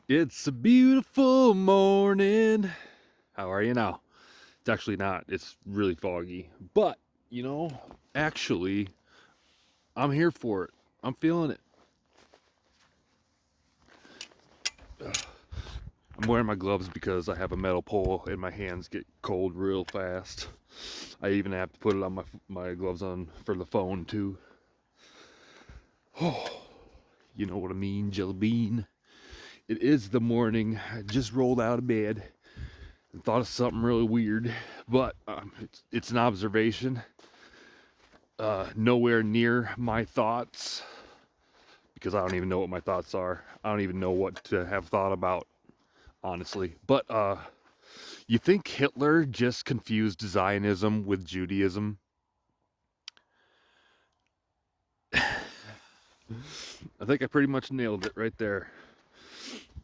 It's a beautiful morning. How are you now? It's actually not. It's really foggy. But, you know, actually, I'm here for it. I'm feeling it. I'm wearing my gloves because I have a metal pole and my hands get cold real fast. I even have to put it on my gloves on for the phone, too. Oh, you know what I mean, Jelly Bean. It is the morning. I just rolled out of bed and thought of something really weird, but it's an observation. Nowhere near my thoughts because I don't even know what my thoughts are. I don't even know what to have thought about, honestly. But you think Hitler just confused Zionism with Judaism? I think I pretty much nailed it right there.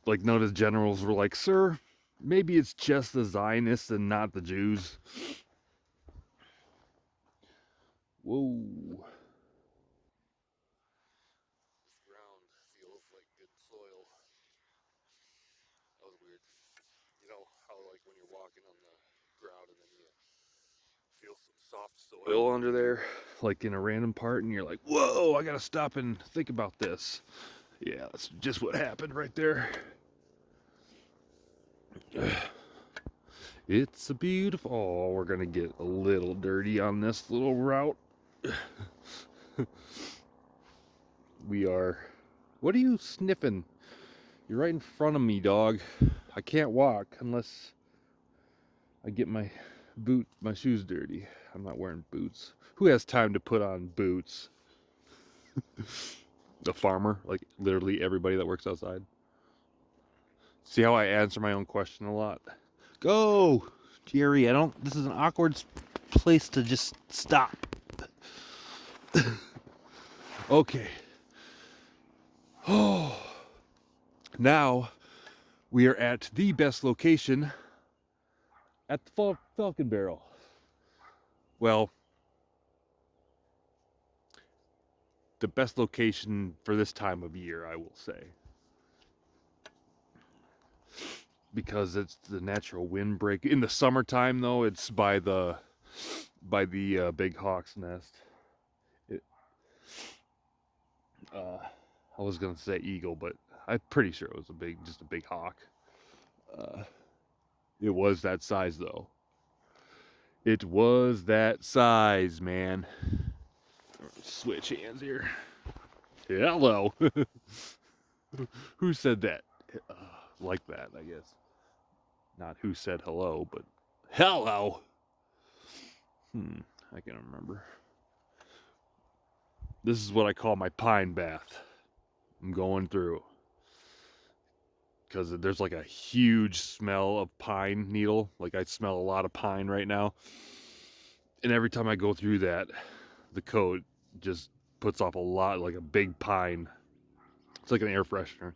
Like, none of his generals were like, "Sir, maybe it's just the Zionists and not the Jews." Whoa. This ground feels like good soil. That was weird. You know how, like, when you're walking on the ground and then you feel some soft soil under there, like in a random part, and you're like, whoa, I gotta stop and think about this. Yeah, that's just what happened right there. It's a beautiful. Oh, we're gonna get a little dirty on this little route. We are. What are you sniffing? You're right in front of me, dog. I can't walk unless I get my shoes dirty. I'm not wearing boots. Who has time to put on boots? A farmer, like literally everybody that works outside. See how I answer my own question a lot? Go, Jerry. I don't. This is an awkward place to just stop. Okay. Oh, now we are at the best location at the Falcon Barrel. Well, the best location for this time of year, I will say, because it's the natural windbreak. In the summertime, though, it's by the big hawk's nest. It, I was gonna say eagle, but I'm pretty sure it was just a big hawk. Uh, it was that size, though. It was that size, man. Switch hands here. Hello. Who said that? Uh, like that, I guess. Not who said hello, but hello. I can't remember. This is what I call my pine bath. I'm going through because there's like a huge smell of pine needle. Like I smell a lot of pine right now, and every time I go through that, the coat just puts off a lot, like a big pine. It's like an air freshener.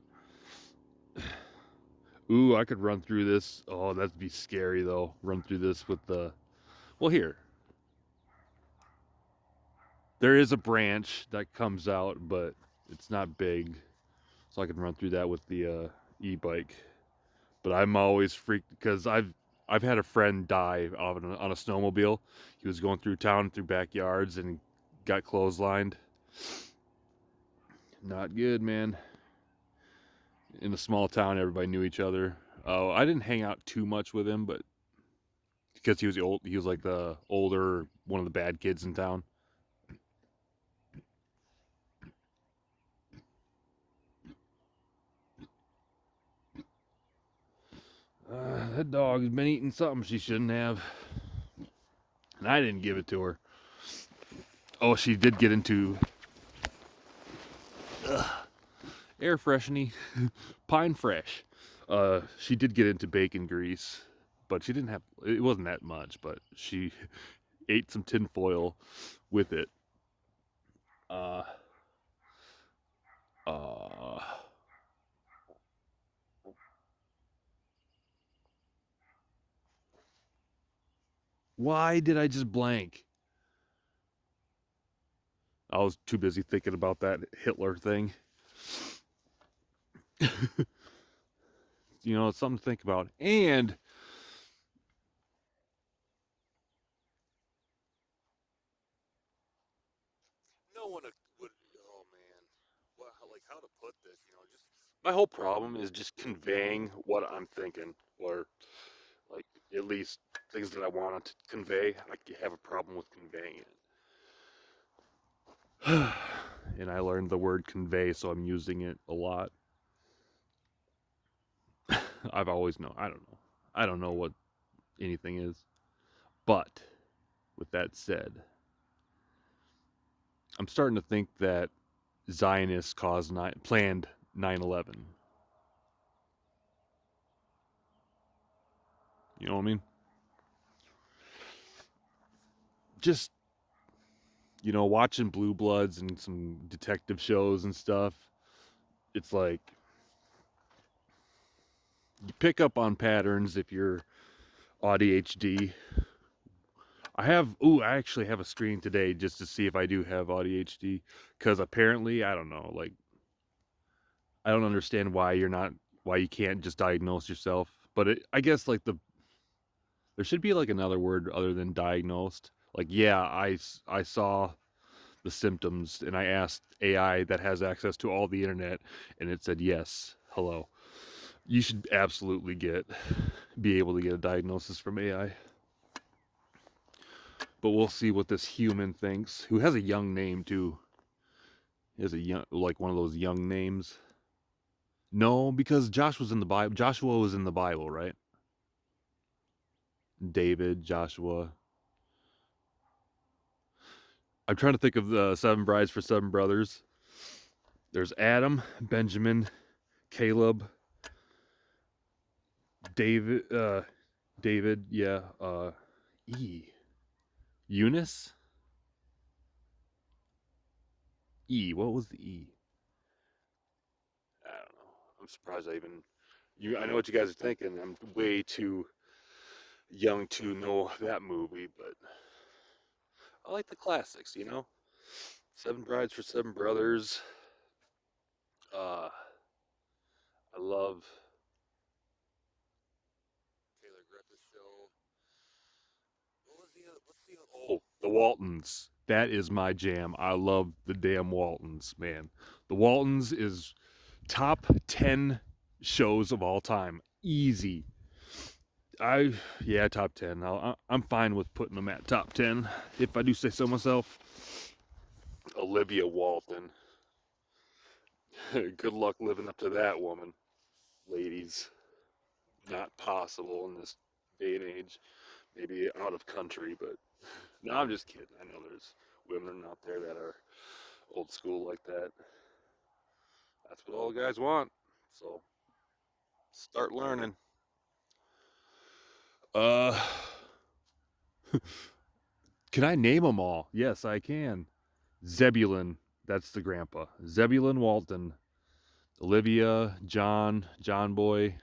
Ooh, I could run through this. Oh, that'd be scary though. Run through this with the. Well, here. There is a branch that comes out, but it's not big. So I can run through that with the e-bike. But I'm always freaked because I've had a friend die on a snowmobile. He was going through town through backyards and got clotheslined. Not good, man. In a small town, everybody knew each other. Oh, I didn't hang out too much with him, but because he was like the older one of the bad kids in town. That dog's been eating something she shouldn't have, and I didn't give it to her. Oh, she did get into air freshening, pine fresh. She did get into bacon grease, but she didn't have. It wasn't that much, but she ate some tinfoil with it. Uh, uh, why did I just blank? I was too busy thinking about that Hitler thing. it's something to think about. And no one would. Oh man, like how to put this? Just my whole problem is just conveying what I'm thinking, or like at least things that I want to convey. I have a problem with conveying it. And I learned the word convey, so I'm using it a lot. I've always known. I don't know. I don't know what anything is. But with that said, I'm starting to think that Zionists planned 9/11. You know what I mean? Just watching Blue Bloods and some detective shows and stuff. It's like you pick up on patterns if you're ADHD. I actually have a screen today just to see if I do have ADHD, because apparently I don't know, like I don't understand why you can't just diagnose yourself. But I guess like there should be like another word other than diagnosed. Like yeah, I saw the symptoms and I asked AI that has access to all the internet and it said yes. Hello. You should absolutely be able to get a diagnosis from AI. But we'll see what this human thinks, who has a young name too. He has a young, like one of those young names. No, because Joshua's in the Bible. Joshua was in the Bible, right? David, Joshua. I'm trying to think of the seven brides for seven brothers. There's Adam, Benjamin, Caleb, David, yeah, E. Eunice? E. What was the E? I don't know. I'm surprised I even. I know what you guys are thinking. I'm way too young to know that movie, but I like the classics. Seven Brides for Seven Brothers. Uh, I love Taylor Griffith show. What was the other? What's the other? Oh, the Waltons. That is my jam. I love the damn Waltons, man. The Waltons is top 10 shows of all time. Easy. Yeah, top 10. I'm fine with putting them at top 10 if I do say so myself. Olivia Walton. Good luck living up to that woman, ladies. Not possible in this day and age. Maybe out of country, but no, I'm just kidding. I know there's women out there that are old school like that. That's what all the guys want. So start learning. Uh, can I name them all? Yes, I can. Zebulon, that's the grandpa. Zebulon Walton. Olivia, John Boy.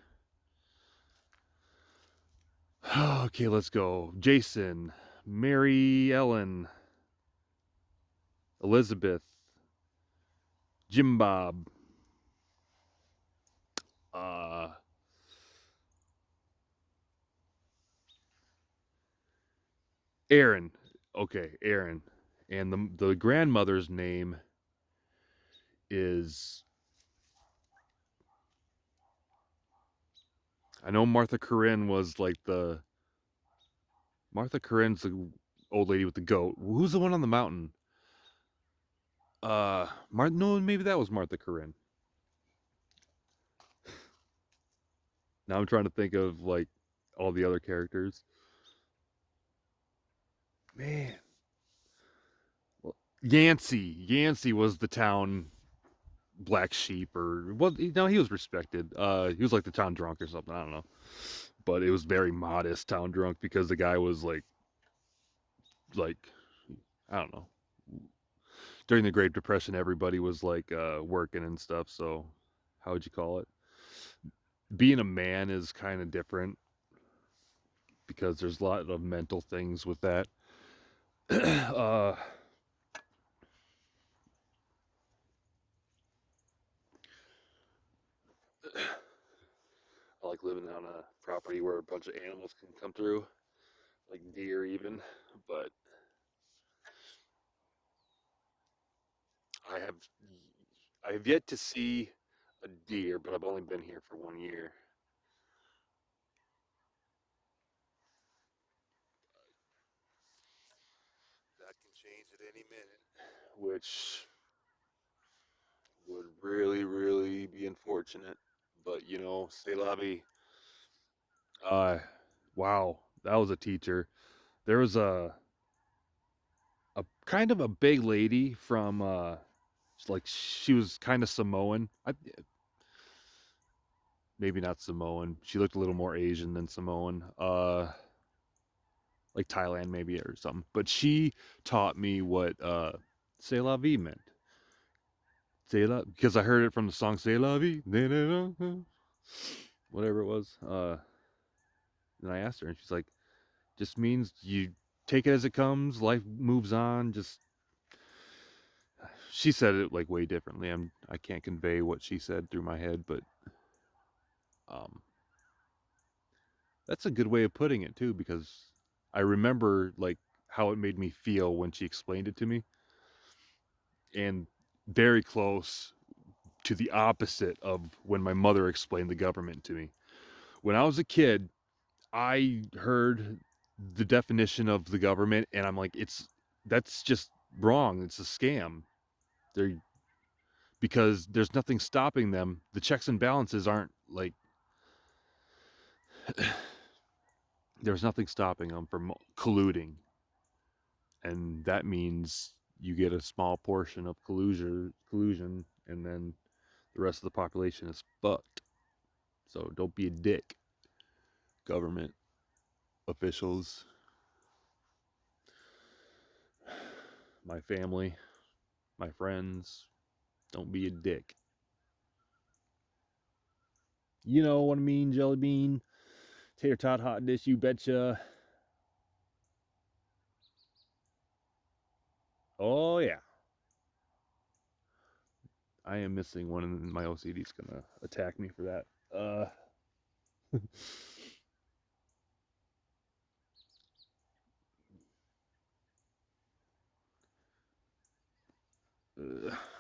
Okay, let's go. Jason, Mary Ellen, Elizabeth, Jim Bob, uh, Aaron. Okay, Aaron. And the grandmother's name is, I know Martha Corinne was like Martha Corinne's the old lady with the goat. Who's the one on the mountain? No, maybe that was Martha Corinne. Now I'm trying to think of like all the other characters. Man, well, Yancey was the town black sheep, or what? No, he was respected. He was like the town drunk or something. I don't know, but it was very modest town drunk because the guy was like I don't know. During the Great Depression, everybody was like working and stuff. So, how would you call it? Being a man is kind of different because there's a lot of mental things with that. like living on a property where a bunch of animals can come through, like deer even. But I have I have yet to see a deer, but I've only been here for 1 year. That can change at any minute, which would really, really be unfortunate. But say la vie. Uh, wow, that was a teacher. There was a kind of a big lady from like she was kind of Samoan. Maybe not Samoan. She looked a little more Asian than Samoan. Like Thailand maybe or something. But she taught me what "C'est la vie" meant. C'est la because I heard it from the song "C'est la vie," whatever it was. And I asked her, and she's like, "Just means you take it as it comes. Life moves on. Just." She said it like way differently. I can't convey what she said through my head, but um, that's a good way of putting it too, because I remember like how it made me feel when she explained it to me, and very close to the opposite of when my mother explained the government to me. When I was a kid, I heard the definition of the government, and I'm like, that's just wrong. It's a scam. They're because there's nothing stopping them. The checks and balances aren't like there's nothing stopping them from colluding, and that means you get a small portion of collusion, and then the rest of the population is fucked. So don't be a dick, government officials, my family, my friends. Don't be a dick. You know what I mean, Jelly Bean? Tater tot hot dish, you betcha. Oh yeah. I am missing one, and my OCD's gonna attack me for that.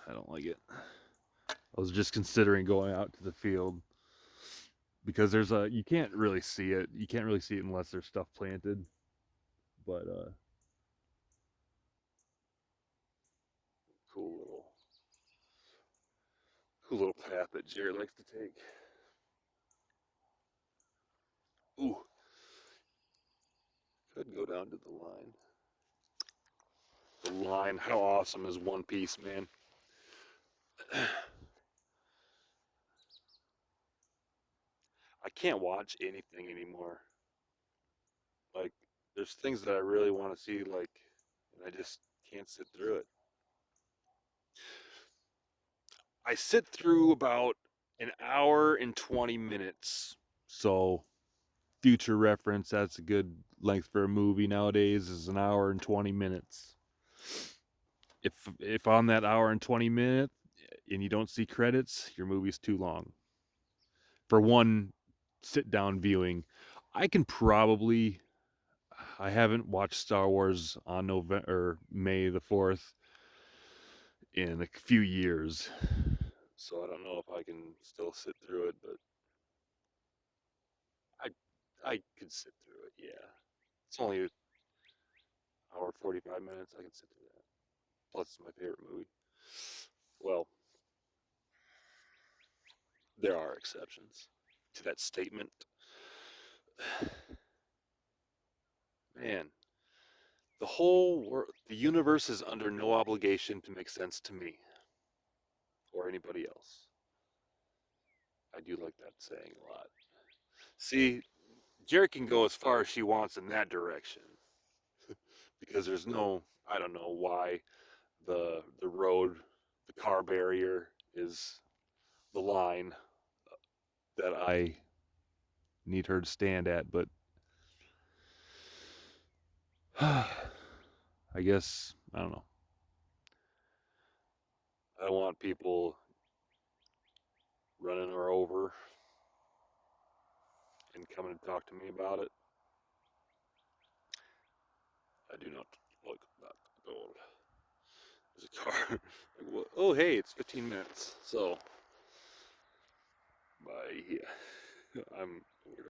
I don't like it. I was just considering going out to the field because you can't really see it. You can't really see it unless there's stuff planted. But cool little cool little path that Jared likes to take. Ooh, could go down to the line. The line, how awesome is One Piece, man? I can't watch anything anymore. Like, there's things that I really want to see, like, and I just can't sit through it. I sit through about an hour and 20 minutes. So, future reference, that's a good length for a movie nowadays is an hour and 20 minutes. If on that hour and 20 minutes and you don't see credits, your movie's too long. For one sit down viewing, I can probably I haven't watched Star Wars on November or May the 4th in a few years. So I don't know if I can still sit through it, but I I could sit through it. Yeah. It's only an hour 45 minutes. I can sit through that. Plus it's my favorite movie. Well, there are exceptions to that statement. Man, the universe is under no obligation to make sense to me or anybody else. I do like that saying a lot. See, Jared can go as far as she wants in that direction because there's no, I don't know why the road, the car barrier is the line that I need her to stand at, but I guess I don't know. I don't want people running her over. coming to talk to me about it. I do not look that old. There's a car. Like, oh, hey, it's 15 minutes. So, bye. I'm